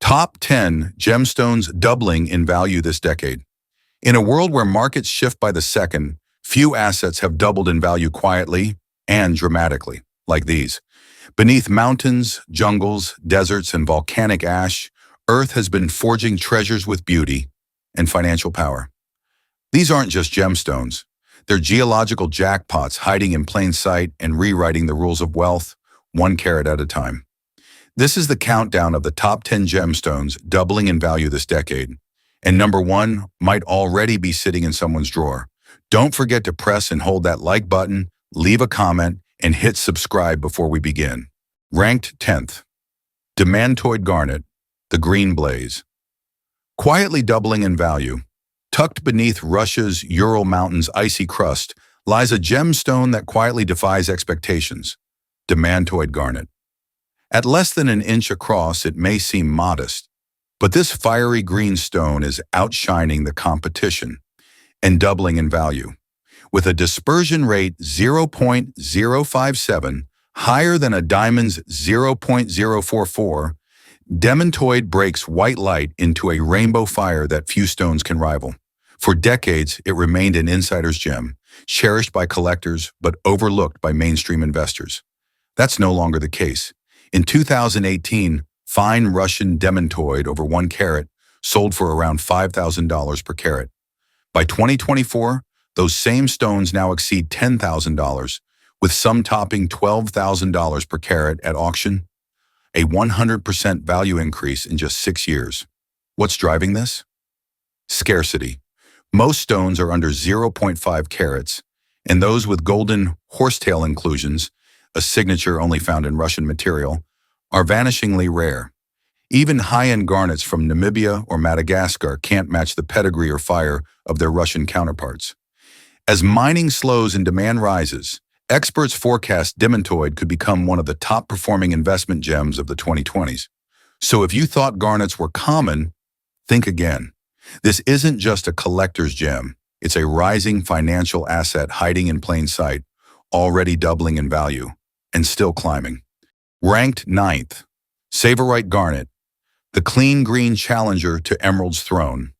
Top 10 gemstones doubling in value this decade. In a world where markets shift by the second, few assets have doubled in value quietly and dramatically, like these. Beneath mountains, jungles, deserts, and volcanic ash, Earth has been forging treasures with beauty and financial power. These aren't just gemstones. They're geological jackpots hiding in plain sight and rewriting the rules of wealth, 1 carat at a time. This is the countdown of the top 10 gemstones doubling in value this decade. And number 1 might already be sitting in someone's drawer. Don't forget to press and hold that like button, leave a comment, and hit subscribe before we begin. Ranked 10th. Demantoid Garnet, the green blaze. Quietly doubling in value, tucked beneath Russia's Ural Mountains' icy crust, lies a gemstone that quietly defies expectations. Demantoid Garnet. At less than an inch across, it may seem modest, but this fiery green stone is outshining the competition and doubling in value. With a dispersion rate 0.057, higher than a diamond's 0.044, Demantoid breaks white light into a rainbow fire that few stones can rival. For decades, it remained an insider's gem, cherished by collectors but overlooked by mainstream investors. That's no longer the case. In 2018, fine Russian Demantoid over 1 carat sold for around $5,000 per carat. By 2024, those same stones now exceed $10,000, with some topping $12,000 per carat at auction, a 100% value increase in just 6 years. What's driving this? Scarcity. Most stones are under 0.5 carats, and those with golden horsetail inclusions, a signature only found in Russian material, are vanishingly rare. Even high-end garnets from Namibia or Madagascar can't match the pedigree or fire of their Russian counterparts. As mining slows and demand rises, experts forecast Demantoid could become one of the top-performing investment gems of the 2020s. So if you thought garnets were common, think again. This isn't just a collector's gem. It's a rising financial asset hiding in plain sight, already doubling in value, and still climbing. Ranked 9th, Tsavorite Garnet, the clean green challenger to Emerald's throne.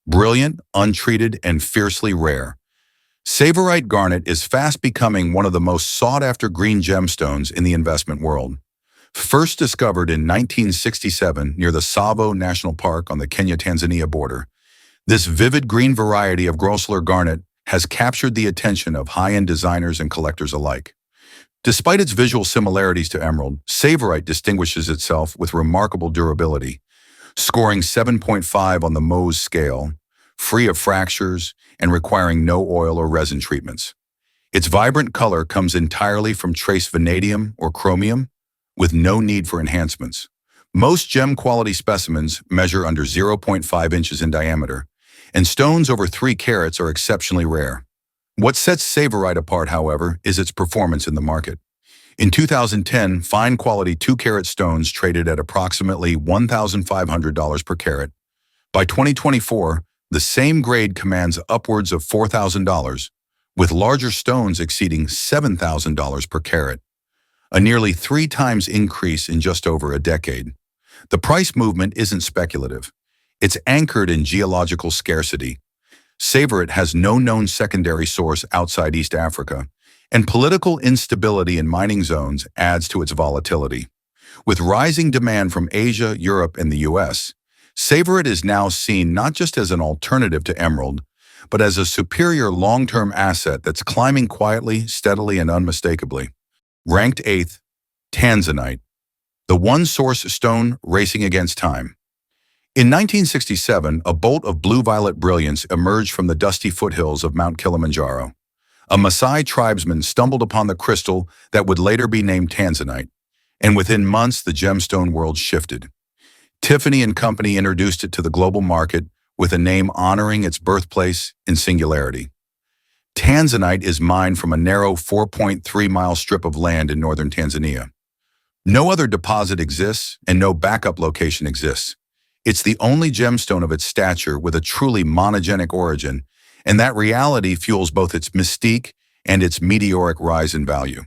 Brilliant, untreated, and fiercely rare. Tsavorite Garnet is fast becoming one of the most sought-after green gemstones in the investment world. First discovered in 1967 near the Tsavo National Park on the Kenya-Tanzania border, this vivid green variety of Grosler garnet has captured the attention of high-end designers and collectors alike. Despite its visual similarities to emerald, Tsavorite distinguishes itself with remarkable durability, scoring 7.5 on the Mohs scale, free of fractures, and requiring no oil or resin treatments. Its vibrant color comes entirely from trace vanadium or chromium, with no need for enhancements. Most gem-quality specimens measure under 0.5 inches in diameter, and stones over 3 carats are exceptionally rare. What sets Tsavorite apart, however, is its performance in the market. In 2010, fine-quality 2-carat stones traded at approximately $1,500 per carat. By 2024, the same grade commands upwards of $4,000, with larger stones exceeding $7,000 per carat, a nearly 3 times increase in just over a decade. The price movement isn't speculative. It's anchored in geological scarcity. Tsavorite has no known secondary source outside East Africa, and political instability in mining zones adds to its volatility. With rising demand from Asia, Europe, and the US, Tsavorite is now seen not just as an alternative to emerald, but as a superior long-term asset that's climbing quietly, steadily, and unmistakably. Ranked 8th, Tanzanite, the one-source stone racing against time. In 1967, a bolt of blue-violet brilliance emerged from the dusty foothills of Mount Kilimanjaro. A Maasai tribesman stumbled upon the crystal that would later be named Tanzanite, and within months the gemstone world shifted. Tiffany & Company introduced it to the global market with a name honoring its birthplace in singularity. Tanzanite is mined from a narrow 4.3-mile strip of land in northern Tanzania. No other deposit exists, and no backup location exists. It's the only gemstone of its stature with a truly monogenic origin, and that reality fuels both its mystique and its meteoric rise in value.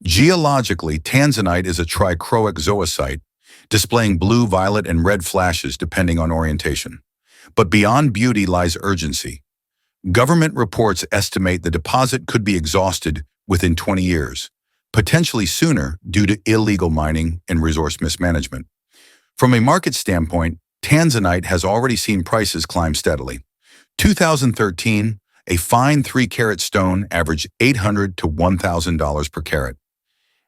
Geologically, Tanzanite is a trichroic zoisite, displaying blue, violet, and red flashes depending on orientation. But beyond beauty lies urgency. Government reports estimate the deposit could be exhausted within 20 years, potentially sooner due to illegal mining and resource mismanagement. From a market standpoint, Tanzanite has already seen prices climb steadily. 2013, a fine 3-carat stone averaged $800 to $1,000 per carat.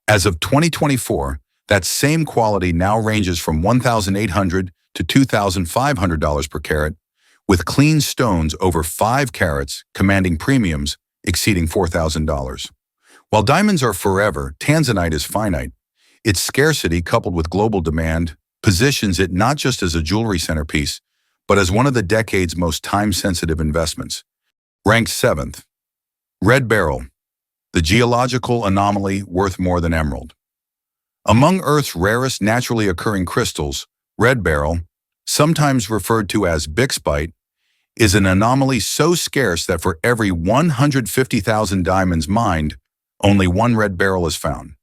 As of 2024, that same quality now ranges from $1,800 to $2,500 per carat, with clean stones over 5 carats commanding premiums exceeding $4,000. While diamonds are forever, Tanzanite is finite. Its scarcity, coupled with global demand, positions it not just as a jewelry centerpiece, but as one of the decade's most time-sensitive investments. Ranked 7th, Red Beryl, the geological anomaly worth more than emerald. Among Earth's rarest naturally occurring crystals, Red Beryl, sometimes referred to as Bixbyte, is an anomaly so scarce that for every 150,000 diamonds mined, only one red beryl is found.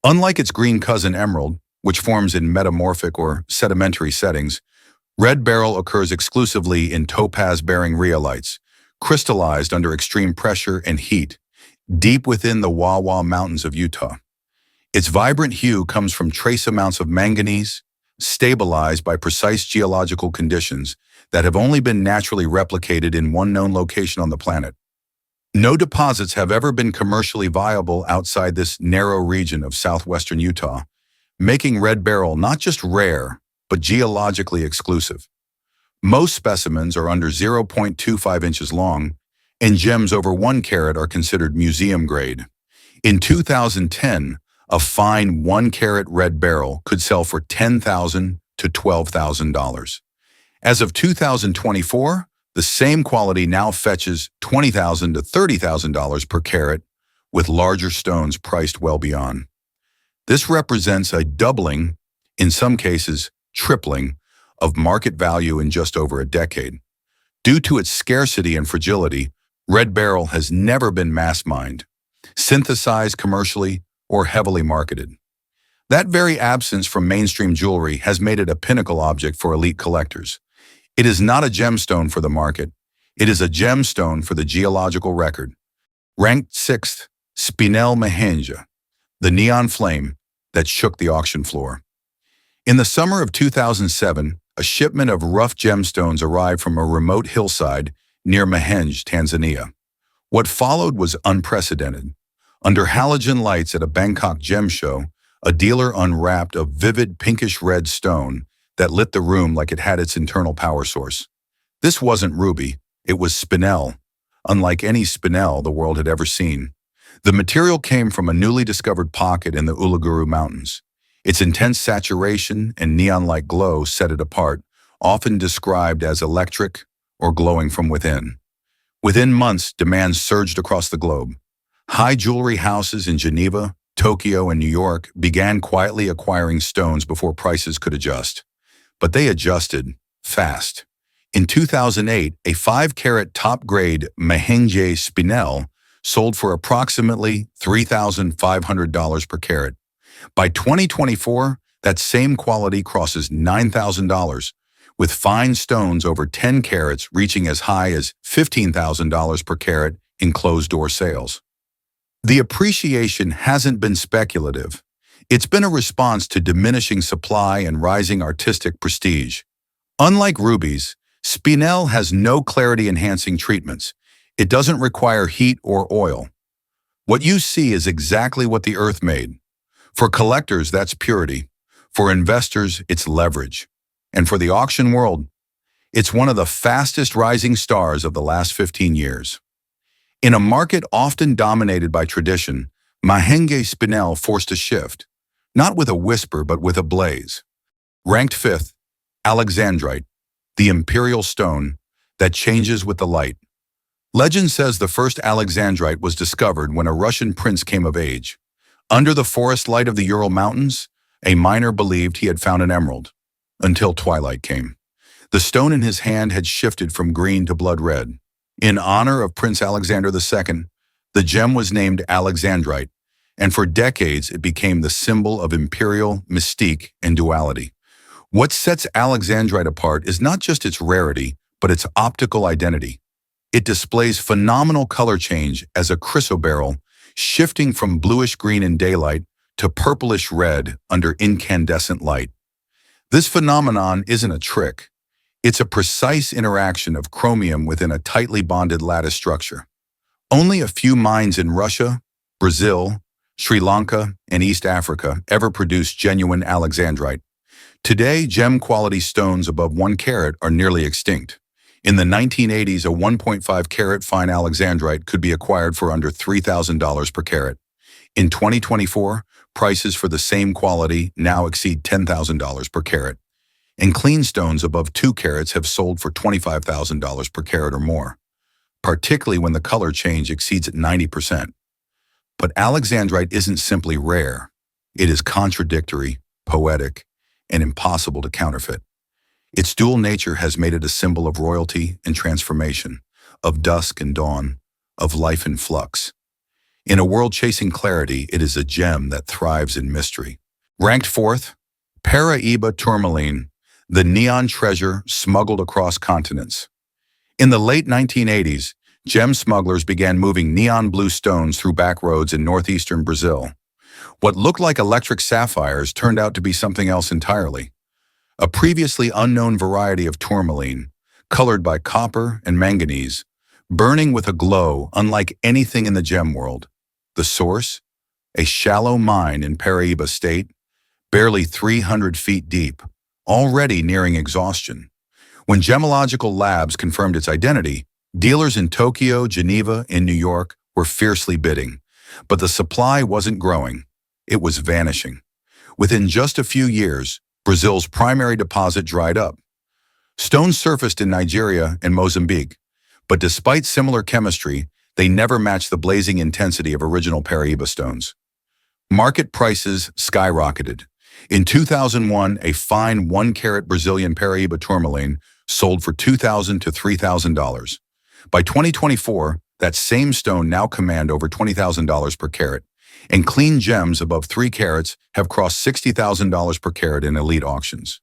Unlike its green cousin emerald, which forms in metamorphic or sedimentary settings, red beryl occurs exclusively in topaz-bearing rhyolites, crystallized under extreme pressure and heat, deep within the Wawa Mountains of Utah. Its vibrant hue comes from trace amounts of manganese, stabilized by precise geological conditions that have only been naturally replicated in one known location on the planet. No deposits have ever been commercially viable outside this narrow region of southwestern Utah, making red beryl not just rare, but geologically exclusive. Most specimens are under 0.25 inches long, and gems over 1 carat are considered museum grade. In 2010, a fine 1-carat red beryl could sell for $10,000 to $12,000. As of 2024, the same quality now fetches $20,000 to $30,000 per carat, with larger stones priced well beyond. This represents a doubling, in some cases tripling, of market value in just over a decade. Due to its scarcity and fragility, red beryl has never been mass-mined, synthesized commercially, or heavily marketed. That very absence from mainstream jewelry has made it a pinnacle object for elite collectors. It is not a gemstone for the market. It is a gemstone for the geological record. Ranked 6th, Spinel Mahenge, the neon flame that shook the auction floor. In the summer of 2007, a shipment of rough gemstones arrived from a remote hillside near Mahenge, Tanzania. What followed was unprecedented. Under halogen lights at a Bangkok gem show, a dealer unwrapped a vivid pinkish-red stone that lit the room like it had its internal power source. This wasn't ruby, it was spinel, unlike any spinel the world had ever seen. The material came from a newly discovered pocket in the Uluguru Mountains. Its intense saturation and neon-like glow set it apart, often described as electric or glowing from within. Within months, demand surged across the globe. High jewelry houses in Geneva, Tokyo, and New York began quietly acquiring stones before prices could adjust. But they adjusted fast. In 2008, a 5-carat top-grade Mahenge Spinel sold for approximately $3,500 per carat. By 2024, that same quality crosses $9,000, with fine stones over 10 carats reaching as high as $15,000 per carat in closed-door sales. The appreciation hasn't been speculative. It's been a response to diminishing supply and rising artistic prestige. Unlike rubies, Spinel has no clarity-enhancing treatments. It doesn't require heat or oil. What you see is exactly what the earth made. For collectors, that's purity. For investors, it's leverage. And for the auction world, it's one of the fastest rising stars of the last 15 years. In a market often dominated by tradition, Mahenge Spinel forced a shift, not with a whisper but with a blaze. Ranked 5th, Alexandrite, the imperial stone that changes with the light. Legend says the first Alexandrite was discovered when a Russian prince came of age. Under the forest light of the Ural Mountains, a miner believed he had found an emerald, until twilight came. The stone in his hand had shifted from green to blood red. In honor of Prince Alexander II, the gem was named Alexandrite, and for decades it became the symbol of imperial mystique and duality. What sets Alexandrite apart is not just its rarity, but its optical identity. It displays phenomenal color change as a chrysoberyl, shifting from bluish-green in daylight to purplish-red under incandescent light. This phenomenon isn't a trick. It's a precise interaction of chromium within a tightly bonded lattice structure. Only a few mines in Russia, Brazil, Sri Lanka, and East Africa ever produced genuine Alexandrite. Today, gem-quality stones above 1 carat are nearly extinct. In the 1980s, a 1.5 carat fine Alexandrite could be acquired for under $3,000 per carat. In 2024, prices for the same quality now exceed $10,000 per carat, and clean stones above 2 carats have sold for $25,000 per carat or more, particularly when the color change exceeds 90%. But Alexandrite isn't simply rare. It is contradictory, poetic, and impossible to counterfeit. Its dual nature has made it a symbol of royalty and transformation, of dusk and dawn, of life and flux. In a world chasing clarity, it is a gem that thrives in mystery. Ranked fourth, Paraíba Tourmaline, the neon treasure smuggled across continents. In the late 1980s, gem smugglers began moving neon blue stones through back roads in northeastern Brazil. What looked like electric sapphires turned out to be something else entirely. A previously unknown variety of tourmaline, colored by copper and manganese, burning with a glow unlike anything in the gem world. The source? A shallow mine in Paraíba State, barely 300 feet deep, already nearing exhaustion. When gemological labs confirmed its identity, dealers in Tokyo, Geneva, and New York were fiercely bidding. But the supply wasn't growing. It was vanishing. Within just a few years, Brazil's primary deposit dried up. Stones surfaced in Nigeria and Mozambique, but despite similar chemistry, they never matched the blazing intensity of original Paraíba stones. Market prices skyrocketed. In 2001, a fine 1-carat Brazilian Paraíba tourmaline sold for $2,000 to $3,000. By 2024, that same stone now command over $20,000 per carat, and clean gems above 3 carats have crossed $60,000 per carat in elite auctions.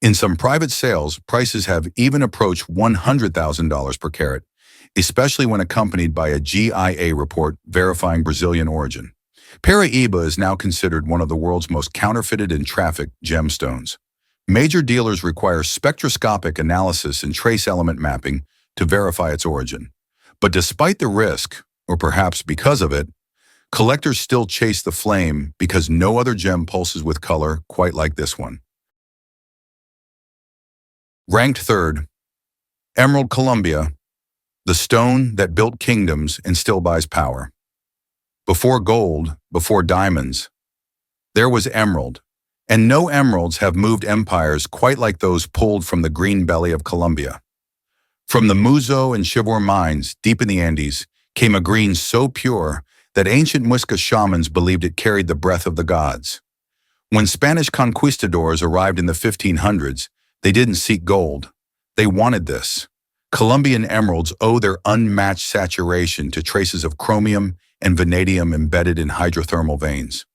In some private sales, prices have even approached $100,000 per carat, especially when accompanied by a GIA report verifying Brazilian origin. Paraíba is now considered one of the world's most counterfeited and trafficked gemstones. Major dealers require spectroscopic analysis and trace element mapping to verify its origin. But despite the risk, or perhaps because of it, collectors still chase the flame because no other gem pulses with color quite like this one. Ranked third, Emerald Colombia, the stone that built kingdoms and still buys power. Before gold, before diamonds, there was emerald, and no emeralds have moved empires quite like those pulled from the green belly of Colombia. From the Muzo and Chivor mines deep in the Andes came a green so pure that ancient Muisca shamans believed it carried the breath of the gods. When Spanish conquistadors arrived in the 1500s, they didn't seek gold. They wanted this. Colombian emeralds owe their unmatched saturation to traces of chromium and vanadium embedded in hydrothermal veins.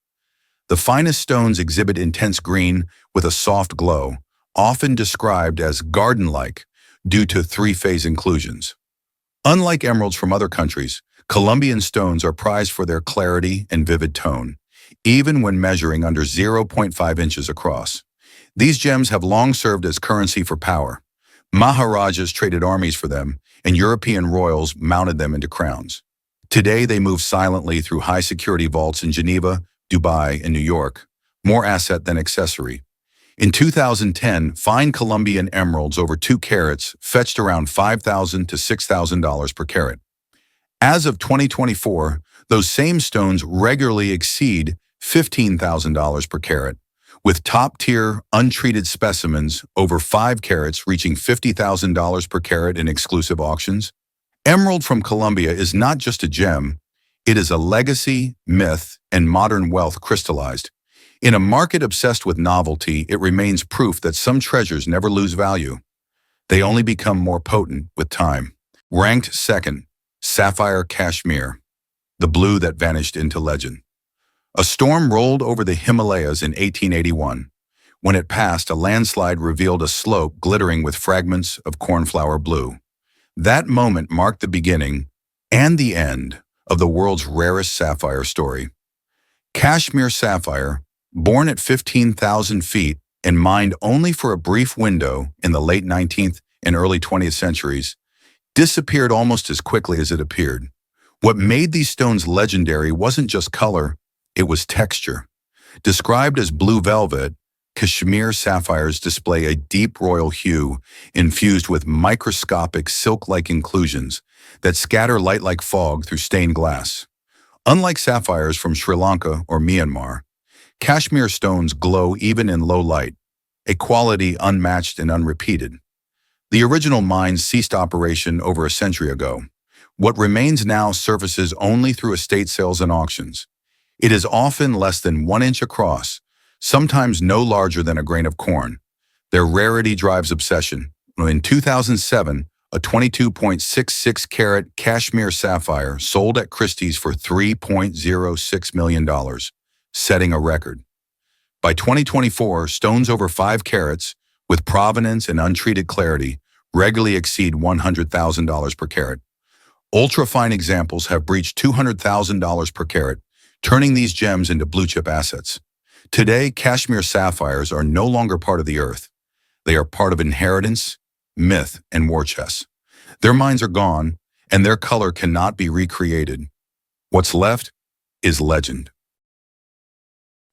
The finest stones exhibit intense green with a soft glow, often described as garden-like due to 3-phase inclusions. Unlike emeralds from other countries, Colombian stones are prized for their clarity and vivid tone, even when measuring under 0.5 inches across. These gems have long served as currency for power. Maharajas traded armies for them, and European royals mounted them into crowns. Today, they move silently through high-security vaults in Geneva, Dubai, and New York, more asset than accessory. In 2010, fine Colombian emeralds over 2 carats fetched around $5,000 to $6,000 per carat. As of 2024, those same stones regularly exceed $15,000 per carat, with top-tier, untreated specimens over 5 carats reaching $50,000 per carat in exclusive auctions. Emerald from Colombia is not just a gem, it is a legacy, myth, and modern wealth crystallized. In a market obsessed with novelty, it remains proof that some treasures never lose value. They only become more potent with time. Ranked second, Sapphire Kashmir, the blue that vanished into legend. A storm rolled over the Himalayas in 1881. When it passed, a landslide revealed a slope glittering with fragments of cornflower blue. That moment marked the beginning and the end of the world's rarest sapphire story. Kashmir sapphire, born at 15,000 feet and mined only for a brief window in the late 19th and early 20th centuries, disappeared almost as quickly as it appeared. What made these stones legendary wasn't just color, it was texture. Described as blue velvet, Kashmir sapphires display a deep royal hue infused with microscopic silk-like inclusions that scatter light like fog through stained glass. Unlike sapphires from Sri Lanka or Myanmar, Kashmir stones glow even in low light, a quality unmatched and unrepeated. The original mines ceased operation over a century ago. What remains now surfaces only through estate sales and auctions. It is often less than 1 inch across, sometimes no larger than a grain of corn. Their rarity drives obsession. In 2007, a 22.66 carat Kashmir sapphire sold at Christie's for $3.06 million, setting a record. By 2024, stones over 5 carats, with provenance and untreated clarity, regularly exceed $100,000 per carat. Ultra-fine examples have breached $200,000 per carat, turning these gems into blue-chip assets. Today, Kashmir sapphires are no longer part of the earth. They are part of inheritance, myth, and war chess. Their mines are gone, and their color cannot be recreated. What's left is legend.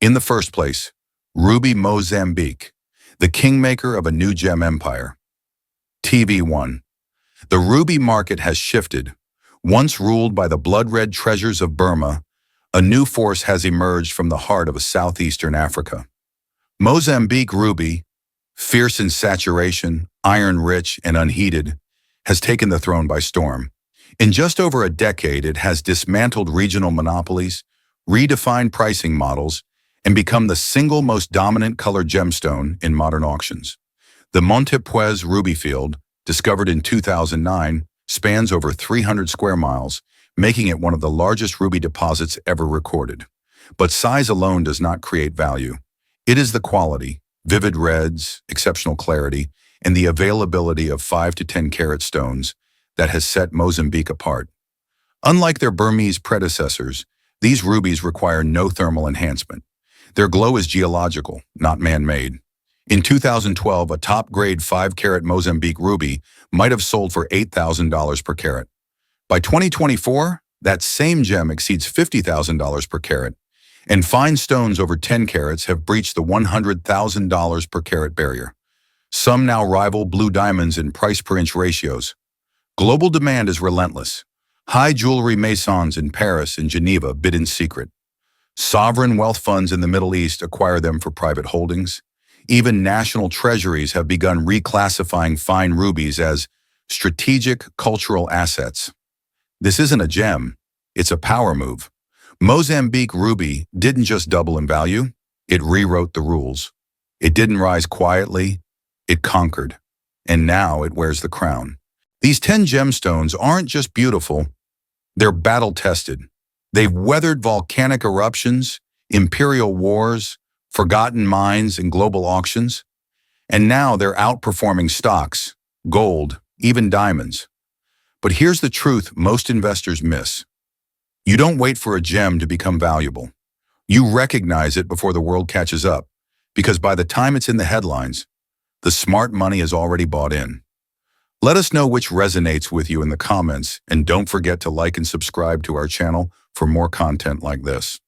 In the first place, Ruby Mozambique, the kingmaker of a new gem empire. TV1. The ruby market has shifted. Once ruled by the blood-red treasures of Burma, a new force has emerged from the heart of southeastern Africa. Mozambique ruby, fierce in saturation, iron-rich, and unheated, has taken the throne by storm. In just over a decade, it has dismantled regional monopolies, redefined pricing models, and become the single most dominant colored gemstone in modern auctions. The Montepuez ruby field, discovered in 2009, spans over 300 square miles, making it one of the largest ruby deposits ever recorded. But size alone does not create value. It is the quality, vivid reds, exceptional clarity, and the availability of 5 to 10 carat stones that has set Mozambique apart. Unlike their Burmese predecessors, these rubies require no thermal enhancement. Their glow is geological, not man-made. In 2012, a top-grade 5-carat Mozambique ruby might have sold for $8,000 per carat. By 2024, that same gem exceeds $50,000 per carat, and fine stones over 10 carats have breached the $100,000 per carat barrier. Some now rival blue diamonds in price-per-inch ratios. Global demand is relentless. High jewelry maisons in Paris and Geneva bid in secret. Sovereign wealth funds in the Middle East acquire them for private holdings. Even national treasuries have begun reclassifying fine rubies as strategic cultural assets. This isn't a gem, it's a power move. Mozambique ruby didn't just double in value, it rewrote the rules. It didn't rise quietly, it conquered. And now it wears the crown. These 10 gemstones aren't just beautiful, they're battle-tested. They've weathered volcanic eruptions, imperial wars, forgotten mines, and global auctions. And now they're outperforming stocks, gold, even diamonds. But here's the truth most investors miss. You don't wait for a gem to become valuable. You recognize it before the world catches up, because by the time it's in the headlines, the smart money is already bought in. Let us know which resonates with you in the comments, and don't forget to like and subscribe to our channel for more content like this.